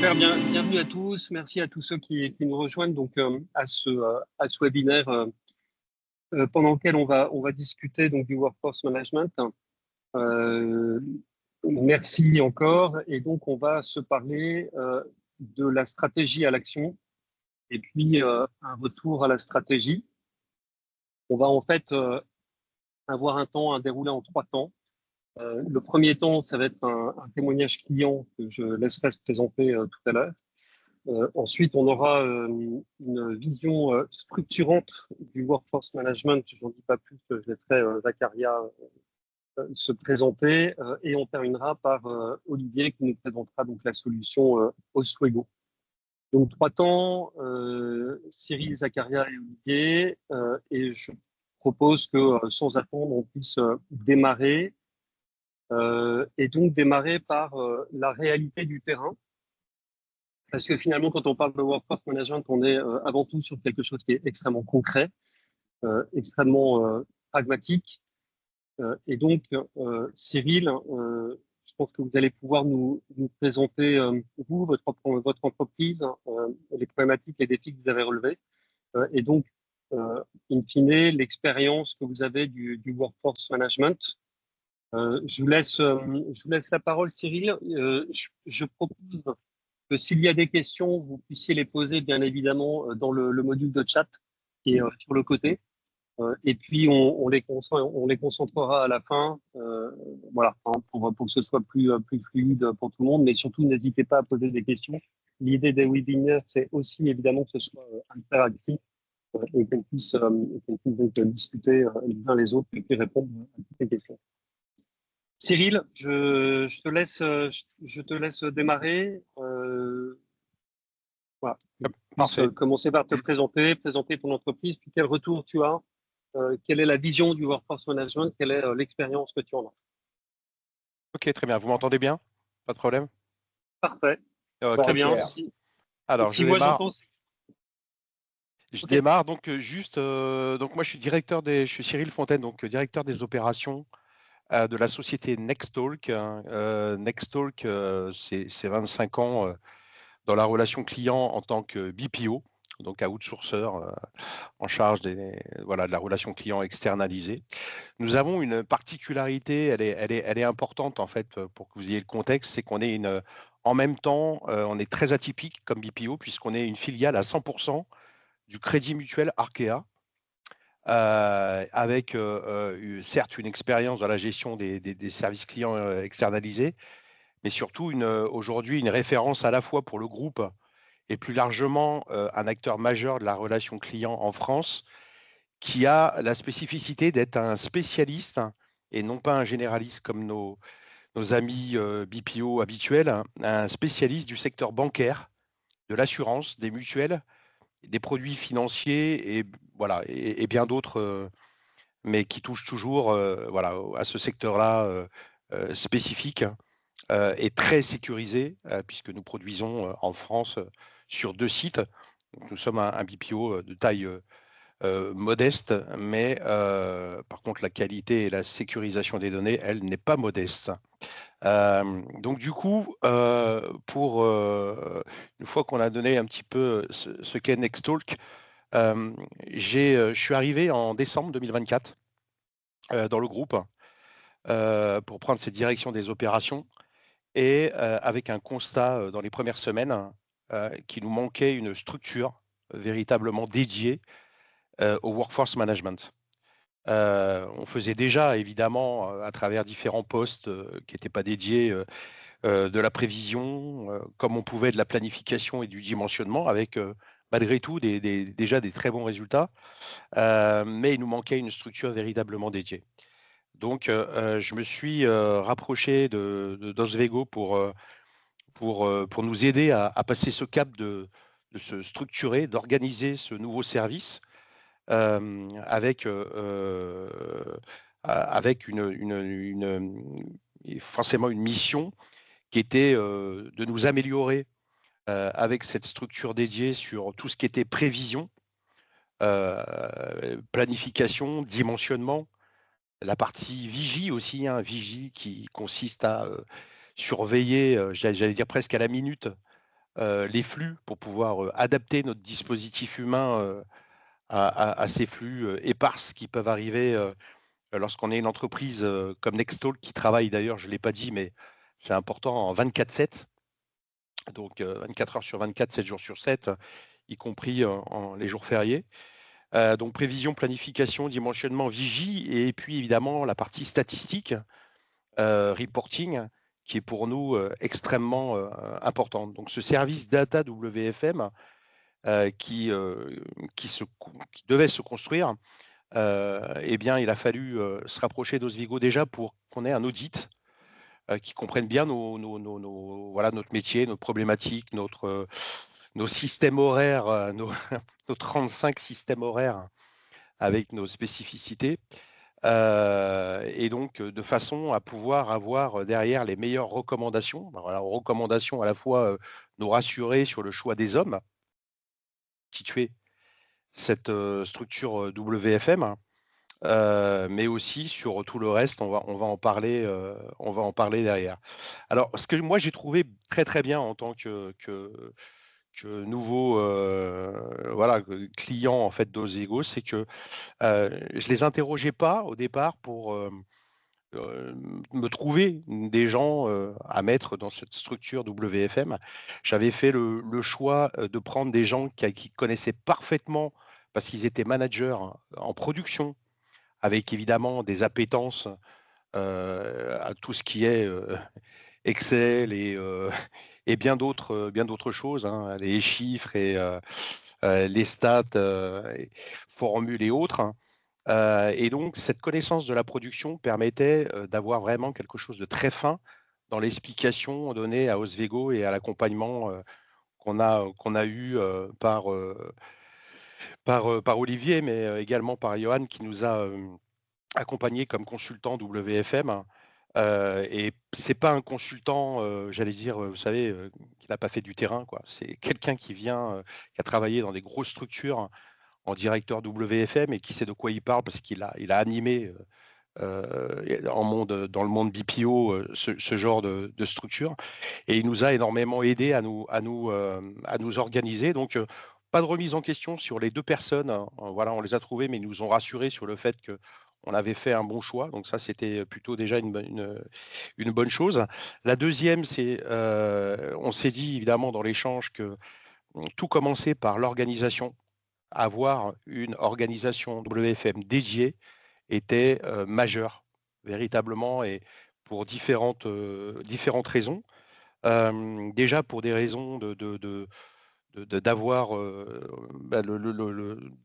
Super, bienvenue à tous. Merci à tous ceux qui nous rejoignent donc, à ce webinaire pendant lequel on va discuter donc, du workforce management. Merci encore. Et donc, on va se parler de la stratégie à l'action et puis un retour à la stratégie. On va en fait avoir un déroulé en 3 temps. Le premier temps, ça va être un témoignage client que je laisserai se présenter tout à l'heure. Ensuite, on aura une vision structurante du workforce management. Je n'en dis pas plus, je laisserai Zacharia se présenter et on terminera par Olivier qui nous présentera donc la solution Oswego. Donc 3 temps, Cyril, Zacharia et Olivier, et je propose que sans attendre, on puisse démarrer et donc démarrer par la réalité du terrain. Parce que finalement, quand on parle de workforce management, on est avant tout sur quelque chose qui est extrêmement concret, extrêmement pragmatique. Et donc, Cyril, je pense que vous allez pouvoir nous présenter, vous, votre entreprise, les problématiques, les défis que vous avez relevés, et donc, in fine, l'expérience que vous avez du workforce management. Je vous laisse la parole, Cyril. Je propose que s'il y a des questions, vous puissiez les poser bien évidemment dans le module de chat qui est sur le côté. Et puis on les concentrera à la fin, voilà, hein, pour que ce soit plus fluide pour tout le monde. Mais surtout, n'hésitez pas à poser des questions. L'idée des webinaires, c'est aussi évidemment que ce soit interactif et qu'on puisse donc discuter les uns les autres et puis répondre à toutes les questions. Cyril, je te laisse démarrer. Voilà. Parfait. Commencer par te présenter ton entreprise, puis quel retour tu as, quelle est la vision du workforce management, quelle est l'expérience que tu en as. Ok, très bien. Vous m'entendez bien? Pas de problème? Parfait. Okay, très bien. Alors, si moi j'entends. Je démarre donc juste. Donc moi, je suis Cyril Fontaine, donc directeur des opérations de la société Nextalk. Nextalk, c'est 25 ans dans la relation client en tant que BPO, donc outsourceur en charge de la relation client externalisée. Nous avons une particularité, elle est importante en fait pour que vous ayez le contexte, c'est qu'on est en même temps, on est très atypique comme BPO puisqu'on est une filiale à 100% du Crédit Mutuel Arkea. Avec certes une expérience dans la gestion des services clients externalisés, mais surtout aujourd'hui une référence à la fois pour le groupe et plus largement un acteur majeur de la relation client en France, qui a la spécificité d'être un spécialiste et non pas un généraliste comme nos amis BPO habituels, un spécialiste du secteur bancaire, de l'assurance, des mutuelles, des produits financiers et bien d'autres, mais qui touchent toujours à ce secteur-là spécifique et très sécurisé, puisque nous produisons en France sur 2 sites. Donc, nous sommes un BPO de taille modeste, mais par contre la qualité et la sécurisation des données, elle n'est pas modeste. Donc du coup, une fois qu'on a donné un petit peu ce qu'est Nextalk, je suis arrivé en décembre 2024 dans le groupe pour prendre cette direction des opérations et avec un constat dans les premières semaines qu'il nous manquait une structure véritablement dédiée au workforce management. On faisait déjà, évidemment, à travers différents postes qui n'étaient pas dédiés, de la prévision, comme on pouvait de la planification et du dimensionnement, avec malgré tout déjà des très bons résultats, mais il nous manquait une structure véritablement dédiée. Donc, je me suis rapproché d'Oswego pour nous aider à passer ce cap de se structurer, d'organiser ce nouveau service avec forcément une mission qui était de nous améliorer avec cette structure dédiée sur tout ce qui était prévision, planification, dimensionnement, la partie vigie aussi, vigie qui consiste à surveiller, j'allais dire presque à la minute, les flux pour pouvoir adapter notre dispositif humain à ces flux éparses qui peuvent arriver lorsqu'on est une entreprise comme Nextalk qui travaille d'ailleurs, je ne l'ai pas dit, mais c'est important, en 24/7, donc 24 heures sur 24, 7 jours sur 7, y compris les jours fériés. Donc prévision, planification, dimensionnement, vigie, et puis évidemment la partie statistique, reporting, qui est pour nous extrêmement importante. Donc ce service data WFM qui devait se construire, eh bien, il a fallu se rapprocher d'Oswego déjà pour qu'on ait un audit qui comprenne bien voilà, notre métier, nos problématiques, nos systèmes horaires, nos 35 systèmes horaires avec nos spécificités. Et donc, de façon à pouvoir avoir derrière les meilleures recommandations. Voilà, recommandations à la fois nous rassurer sur le choix des hommes, situer cette structure WFM, mais aussi sur tout le reste, on va en parler derrière. Alors, ce que moi j'ai trouvé très très bien en tant que nouveau voilà, client en fait d'Oswego, c'est que je les interrogeais pas au départ pour me trouver des gens à mettre dans cette structure WFM. J'avais fait le choix de prendre des gens qui connaissaient parfaitement, parce qu'ils étaient managers en production, avec évidemment des appétences à tout ce qui est Excel et bien d'autres choses, hein, les chiffres et les stats, formules et autres, hein. Et donc, cette connaissance de la production permettait d'avoir vraiment quelque chose de très fin dans l'explication donnée à Oswego et à l'accompagnement qu'on a eu par Olivier, mais également par Johan qui nous a accompagnés comme consultant WFM. Et c'est pas un consultant, j'allais dire, vous savez, qui n'a pas fait du terrain, quoi. C'est quelqu'un qui vient, qui a travaillé dans des grosses structures en directeur WFM et qui sait de quoi il parle parce qu'il a animé dans le monde BPO ce genre de structure, et il nous a énormément aidé à nous organiser. Donc pas de remise en question sur les deux personnes, hein. Voilà, on les a trouvés, mais ils nous ont rassurés sur le fait que on avait fait un bon choix. Donc ça, c'était plutôt déjà une bonne chose. La deuxième, c'est on s'est dit évidemment dans l'échange que tout commençait par l'organisation. Avoir une organisation WFM dédiée était majeur, véritablement, et pour différentes raisons. Déjà pour des raisons d'avoir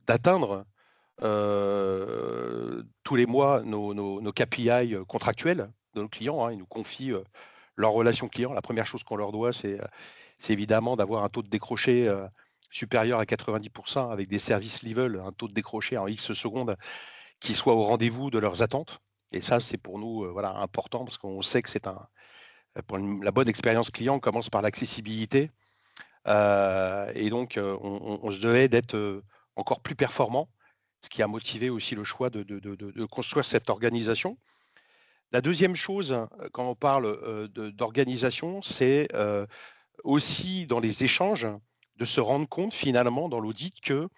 d'atteindre tous les mois nos KPI contractuels de nos clients, hein. Ils nous confient leur relation client. La première chose qu'on leur doit, c'est évidemment d'avoir un taux de décroché supérieur à 90% avec des services level, un taux de décroché en X secondes qui soit au rendez-vous de leurs attentes. Et ça, c'est pour nous voilà, important parce qu'on sait que la bonne expérience client commence par l'accessibilité. Et donc, on se devait d'être encore plus performant, ce qui a motivé aussi le choix de construire cette organisation. La deuxième chose, quand on parle d'organisation, c'est aussi dans les échanges de se rendre compte finalement dans l'audit que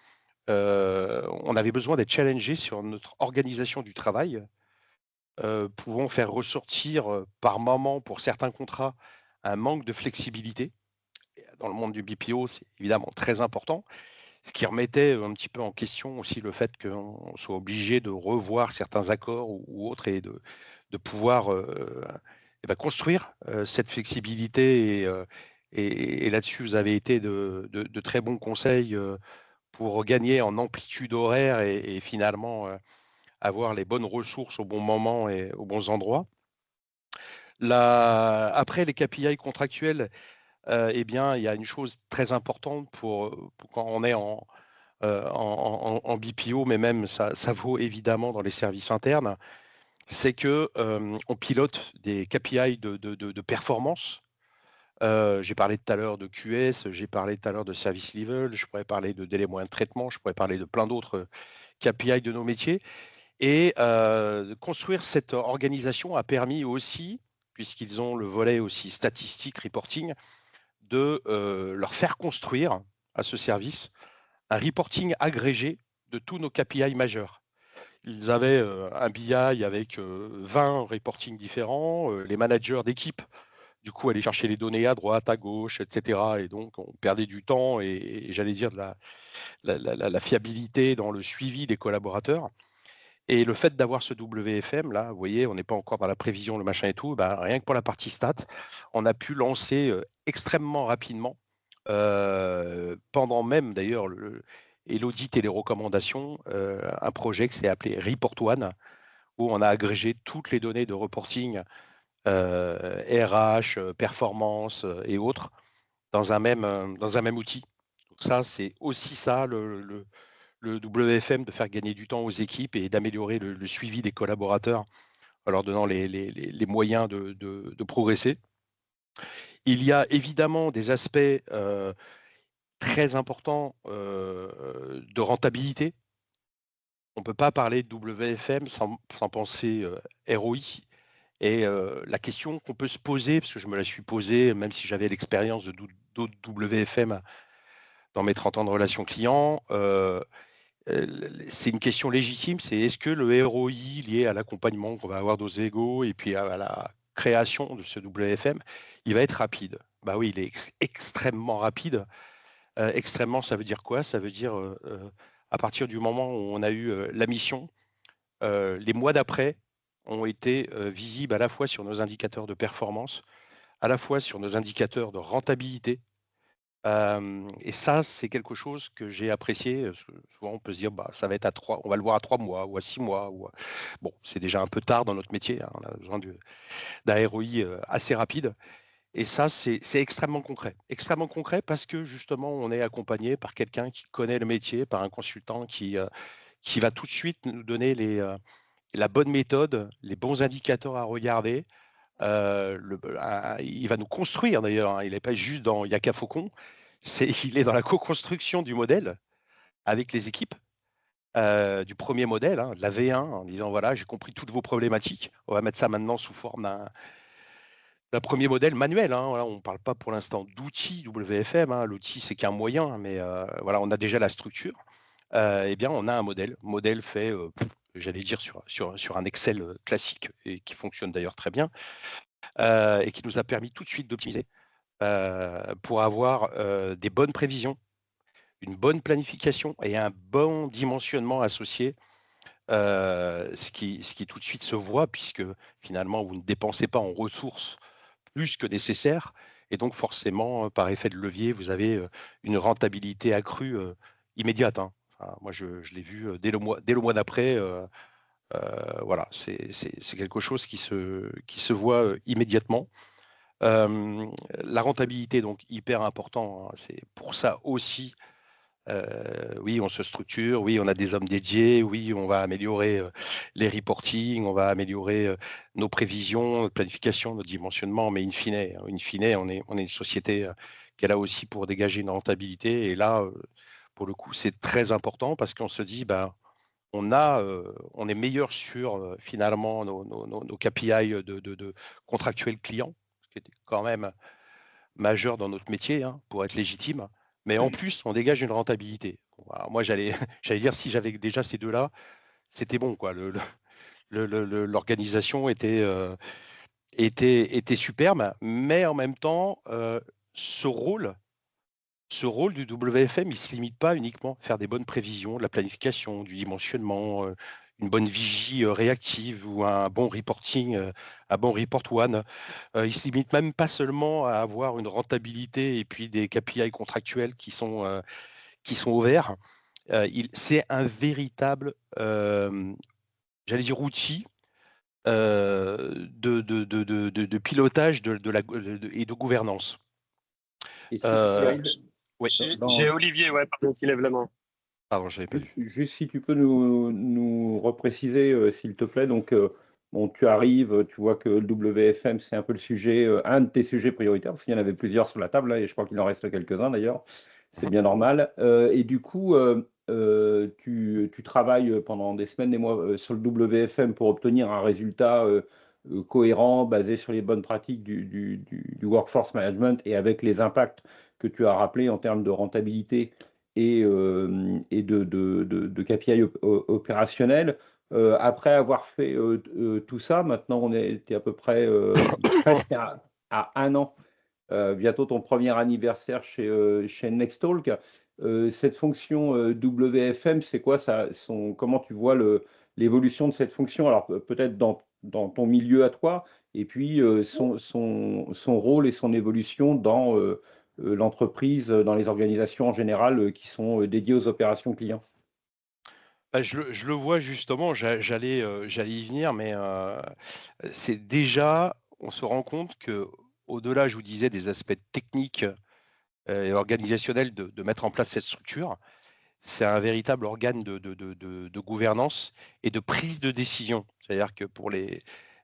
on avait besoin d'être challengé sur notre organisation du travail, pouvant faire ressortir par moment pour certains contrats un manque de flexibilité. Dans le monde du BPO, c'est évidemment très important, ce qui remettait un petit peu en question aussi le fait qu'on soit obligé de revoir certains accords ou autres et de pouvoir construire cette flexibilité. Et là-dessus, vous avez été de très bons conseils pour gagner en amplitude horaire et finalement avoir les bonnes ressources au bon moment et aux bons endroits. Après les KPI contractuels, eh bien, il y a une chose très importante pour quand on est en BPO, mais même ça vaut évidemment dans les services internes, c'est que on pilote des KPI de performance. J'ai parlé tout à l'heure de QS, j'ai parlé tout à l'heure de service level, je pourrais parler de délai moyen de traitement, je pourrais parler de plein d'autres KPI de nos métiers. Et construire cette organisation a permis aussi, puisqu'ils ont le volet aussi statistique, reporting, de leur faire construire à ce service un reporting agrégé de tous nos KPI majeurs. Ils avaient un BI avec 20 reportings différents, les managers d'équipe, du coup, aller chercher les données à droite, à gauche, etc. Et donc, on perdait du temps et j'allais dire de la fiabilité dans le suivi des collaborateurs. Et le fait d'avoir ce WFM, là, vous voyez, on n'est pas encore dans la prévision, le machin et tout, ben, rien que pour la partie stat, on a pu lancer extrêmement rapidement, pendant même d'ailleurs et l'audit et les recommandations, un projet qui s'est appelé Report One, où on a agrégé toutes les données de reporting RH, performance et autres dans un même outil. Donc ça, c'est aussi ça le WFM, de faire gagner du temps aux équipes et d'améliorer le suivi des collaborateurs en leur donnant les moyens de progresser. Il y a évidemment des aspects très importants de rentabilité. On ne peut pas parler de WFM sans penser ROI. Et la question qu'on peut se poser, parce que je me la suis posée, même si j'avais l'expérience de d'autres WFM dans mes 30 ans de relations clients, c'est une question légitime, c'est est-ce que le ROI lié à l'accompagnement qu'on va avoir nos égos et puis à la création de ce WFM, il va être rapide? Bah oui, il est extrêmement rapide. Extrêmement, ça veut dire quoi? Ça veut dire à partir du moment où on a eu la mission, les mois d'après ont été visibles à la fois sur nos indicateurs de performance, à la fois sur nos indicateurs de rentabilité. Et ça, c'est quelque chose que j'ai apprécié. Souvent, on peut se dire, bah, ça va être on va le voir à 3 mois ou à 6 mois. Bon, c'est déjà un peu tard dans notre métier, hein, on a besoin d'un ROI assez rapide. Et ça, c'est extrêmement concret. Extrêmement concret parce que justement, on est accompagné par quelqu'un qui connaît le métier, par un consultant qui va tout de suite nous donner la bonne méthode, les bons indicateurs à regarder. Il va nous construire d'ailleurs, hein. Il n'est pas juste dans Yaka Faucon, il est dans la co-construction du modèle avec les équipes, du premier modèle, hein, de la V1, en disant voilà, j'ai compris toutes vos problématiques. On va mettre ça maintenant sous forme d'un premier modèle manuel, hein. Voilà, on ne parle pas pour l'instant d'outils WFM, hein. L'outil, c'est qu'un moyen, mais voilà, on a déjà la structure. Eh bien, on a un modèle fait, j'allais dire, sur un Excel classique, et qui fonctionne d'ailleurs très bien, et qui nous a permis tout de suite d'optimiser pour avoir des bonnes prévisions, une bonne planification et un bon dimensionnement associé, ce qui tout de suite se voit, puisque finalement, vous ne dépensez pas en ressources plus que nécessaire, et donc forcément, par effet de levier, vous avez une rentabilité accrue immédiate, hein. Enfin, moi, je l'ai vu dès le mois d'après. Voilà, c'est quelque chose qui se voit immédiatement. La rentabilité, donc hyper important, hein. C'est pour ça aussi, oui, on se structure, oui, on a des hommes dédiés, oui, on va améliorer les reporting, on va améliorer nos prévisions, notre planification, notre dimensionnement, mais in fine, on est une société qui est là aussi pour dégager une rentabilité. Et là, pour le coup, c'est très important parce qu'on se dit, ben, on est meilleur sur finalement nos KPI de contractuels clients, ce qui est quand même majeur dans notre métier, hein, pour être légitime. Mais en plus, on dégage une rentabilité. Alors moi, j'allais dire, si j'avais déjà ces deux-là, c'était bon, quoi. L'organisation était superbe, mais en même temps, ce rôle du WFM, il ne se limite pas uniquement à faire des bonnes prévisions, de la planification, du dimensionnement, une bonne vigie réactive ou un bon reporting, un bon report one. Il ne se limite même pas seulement à avoir une rentabilité et puis des KPI contractuels qui sont au vert. C'est un véritable, j'allais dire, outil de pilotage et de gouvernance. Et Cyril, Oui. J'ai Olivier, ouais, pardon, qui lève la main. Pardon, je n'avais pas vu. Juste si tu peux nous repréciser, s'il te plaît. Donc, bon, tu arrives, tu vois que le WFM, c'est un peu le sujet, un de tes sujets prioritaires, parce qu'il y en avait plusieurs sur la table, là, et je crois qu'il en reste quelques-uns d'ailleurs. C'est bien normal. Et du coup, tu travailles pendant des semaines, des mois sur le WFM pour obtenir un résultat cohérent, basé sur les bonnes pratiques du workforce management et avec les impacts que tu as rappelés en termes de rentabilité et de KPI opérationnels. Après avoir fait tout ça, maintenant on était à peu près presque à 1 an, bientôt ton premier anniversaire chez Nextalk. Cette fonction WFM, c'est quoi ça, comment tu vois l'évolution de cette fonction? Alors peut-être dans ton milieu à toi, et puis son rôle et son évolution dans l'entreprise, dans les organisations en général qui sont dédiées aux opérations clients. Bah, je le vois justement, j'allais y venir, mais c'est déjà, on se rend compte que au-delà, je vous disais, des aspects techniques et organisationnels de mettre en place cette structure, c'est un véritable organe de gouvernance et de prise de décision. C'est-à-dire que pour les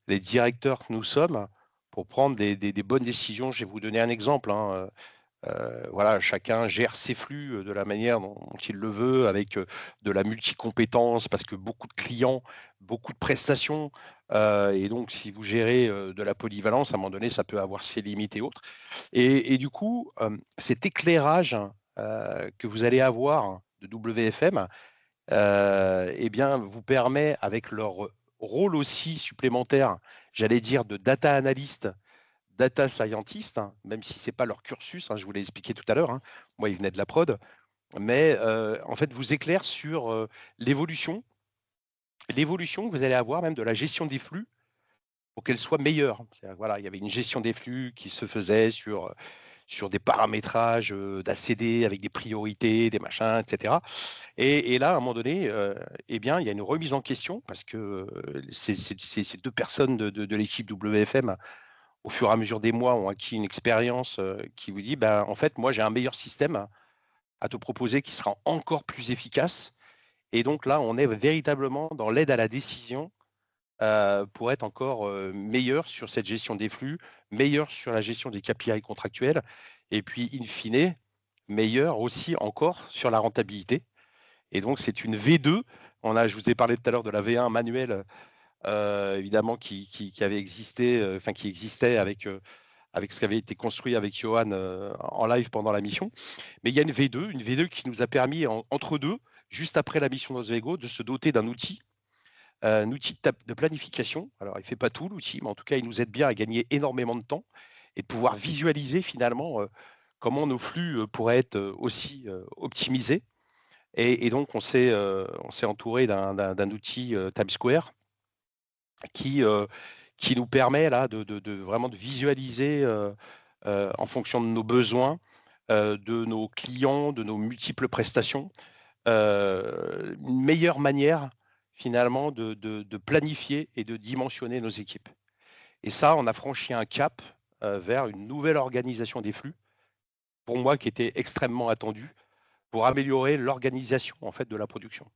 directeurs que nous sommes, pour prendre des bonnes décisions, je vais vous donner un exemple, hein, voilà, chacun gère ses flux de la manière dont il le veut, avec de la multicompétence, parce que beaucoup de clients, beaucoup de prestations, et donc si vous gérez de la polyvalence, à un moment donné, ça peut avoir ses limites et autres. Et du coup, cet éclairage que vous allez avoir de WFM, eh bien, vous permet, avec leur rôle aussi supplémentaire, j'allais dire, de data analyst, data scientist, hein, même si ce n'est pas leur cursus, hein, je vous l'ai expliqué tout à l'heure, hein, moi ils venaient de la prod, mais en fait vous éclaire sur l'évolution que vous allez avoir même de la gestion des flux pour qu'elle soit meilleure. Voilà, il y avait une gestion des flux qui se faisait sur des paramétrages d'ACD avec des priorités, des machins, etc. Et là, à un moment donné, eh bien, il y a une remise en question parce que ces deux personnes de l'équipe WFM, au fur et à mesure des mois, ont acquis une expérience qui vous dit, ben, en fait, moi, j'ai un meilleur système à te proposer qui sera encore plus efficace. Et donc là, on est véritablement dans l'aide à la décision pour être encore meilleur sur cette gestion des flux, meilleur sur la gestion des KPI contractuels, et puis, in fine, meilleur aussi encore sur la rentabilité. Et donc, c'est une V2. Je vous ai parlé tout à l'heure de la V1 manuelle, évidemment, qui avait existé, qui existait avec ce qui avait été construit avec Johan en live pendant la mission. Mais il y a une V2 qui nous a permis, entre deux, juste après la mission d'Oswego, de se doter d'un outil, un outil de planification. Alors, il ne fait pas tout, l'outil, mais en tout cas, il nous aide bien à gagner énormément de temps et de pouvoir visualiser finalement comment nos flux pourraient être aussi optimisés. Et donc, on s'est entouré d'un outil Time Square qui nous permet là de vraiment de visualiser en fonction de nos besoins, de nos clients, de nos multiples prestations, une meilleure manière finalement de planifier et de dimensionner nos équipes. Et ça, on a franchi un cap vers une nouvelle organisation des flux, pour moi qui était extrêmement attendue, pour améliorer l'organisation en fait de la production.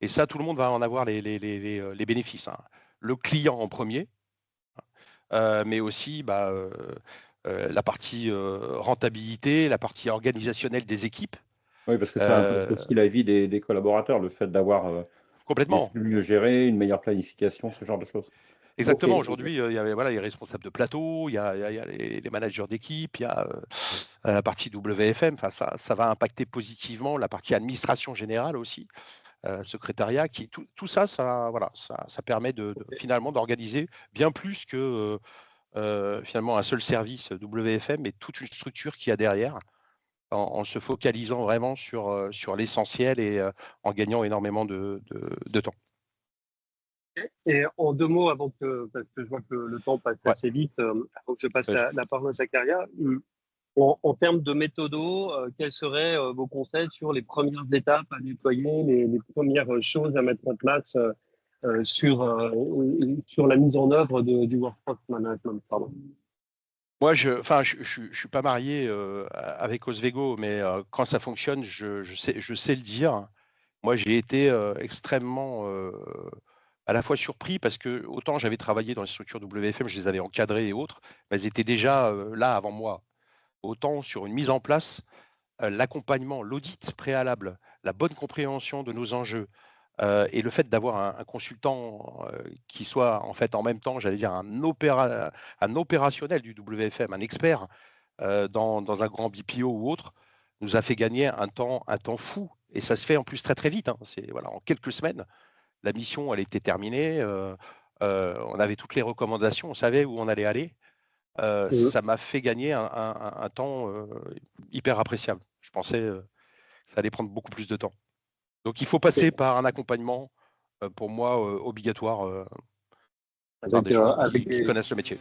Et ça, tout le monde va en avoir les bénéfices, hein. Le client en premier, mais aussi la partie rentabilité, la partie organisationnelle des équipes. Oui, parce que ça impacte aussi la vie des collaborateurs, le fait d'avoir des Complètement. flux mieux gérés, une meilleure planification, ce genre de choses. Exactement. Ok. Aujourd'hui, il y a les responsables de plateau, il y a les managers d'équipe, il y a la partie WFM. Enfin, ça va impacter positivement la partie administration générale aussi, secrétariat. Tout ça, ça permet finalement d'organiser bien plus que finalement un seul service WFM, mais toute une structure qu'il y a derrière, en se focalisant vraiment sur l'essentiel et en gagnant énormément de temps. Et en 2 mots, parce que je vois que le temps passe assez vite, avant que je passe la parole à Zakaria, en termes de méthodo, quels seraient vos conseils sur les premières étapes à déployer, les premières choses à mettre en place sur la mise en œuvre du workforce management, pardon. Moi, je suis pas marié avec Oswego, mais quand ça fonctionne, je sais le dire. Moi, j'ai été extrêmement à la fois surpris parce que autant j'avais travaillé dans les structures WFM, je les avais encadrées et autres, mais elles étaient déjà là avant moi. Autant sur une mise en place, l'accompagnement, l'audit préalable, la bonne compréhension de nos enjeux, Et le fait d'avoir un consultant qui soit en fait en même temps, j'allais dire, un opérationnel du WFM, un expert dans un grand BPO ou autre, nous a fait gagner un temps fou. Et ça se fait en plus très très vite. C'est, voilà, en quelques semaines, la mission elle était terminée. On avait toutes les recommandations, on savait où on allait aller. Ça m'a fait gagner un temps hyper appréciable. Je pensais que ça allait prendre beaucoup plus de temps. Donc il faut passer par un accompagnement, pour moi, obligatoire, par des gens qui connaissent le métier.